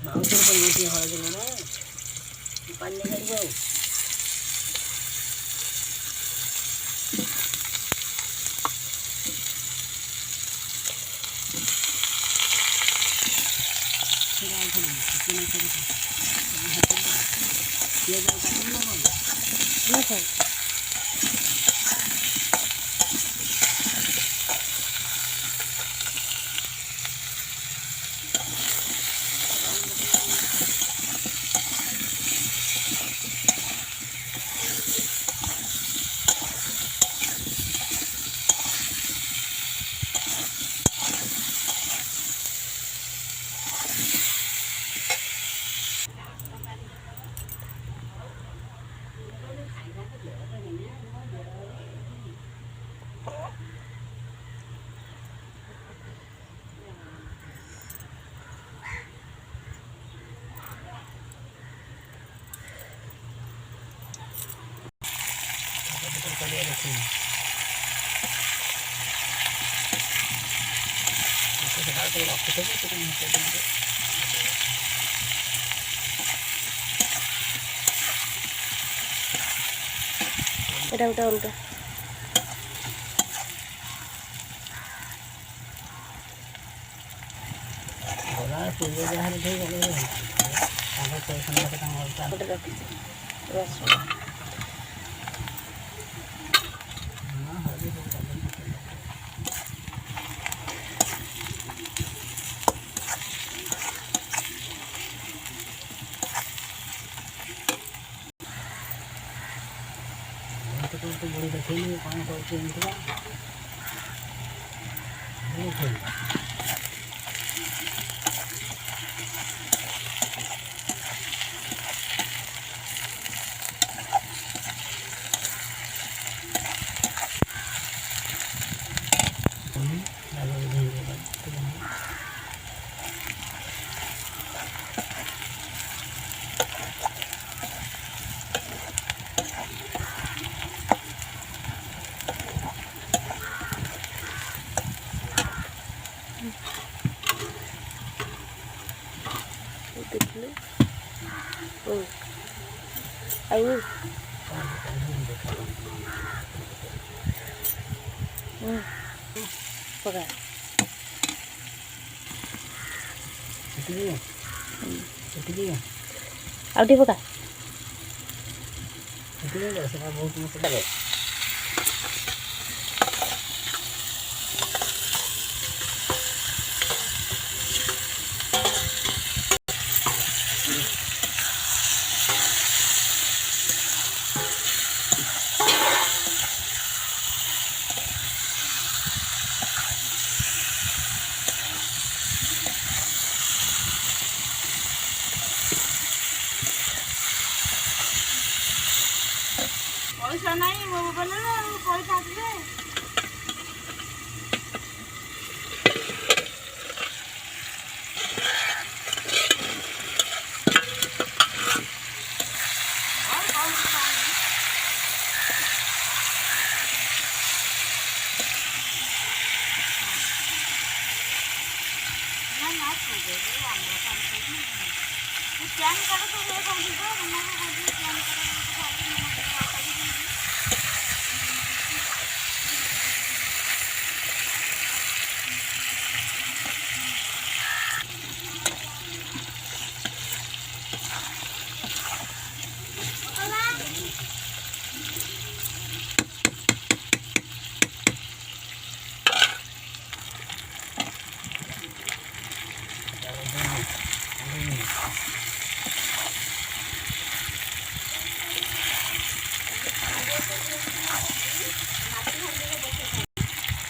ମାଉସର ପାଇଁ ଗୋଟିଏ ହଳଦୀ ଲୁଣ ପାଣି କାଢ଼ିବ ଆଉ এটা ওটা উল্টো ପୂର୍ବ ଯାହାର ଦେଇ ଗଲେ ତାଙ୍କ ପଇସା ତାଙ୍କର ରସୁଣ ବୁଢ଼ୀ ଦେଖେଇଲି କ'ଣ କରୁଛି ଏମିତି ଦେଖିଲେ ଆଉ ପକା ଆଉ ଟିକେ ପକା ସେଟା ବହୁତ ମସଲା ପଇସା ନାହିଁ ମୋ ମୋବାଇଲରେ ଆଉ ପଇସା ଆସିଲେ ପ୍ୟାନ୍ କାର୍ଡ଼ ତ ହୁଏ ପ୍ୟାନ୍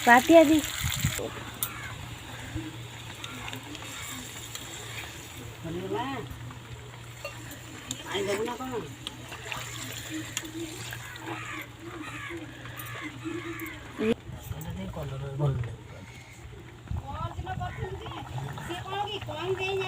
ବାଟି ଆଜି ଆଣିଦେବୁ ନା କ'ଣ କଲର ଭଲ ପରଦିନ କରିଥିଲି ଯେ ସେ କ'ଣ କି କମ୍ ଦେଇନି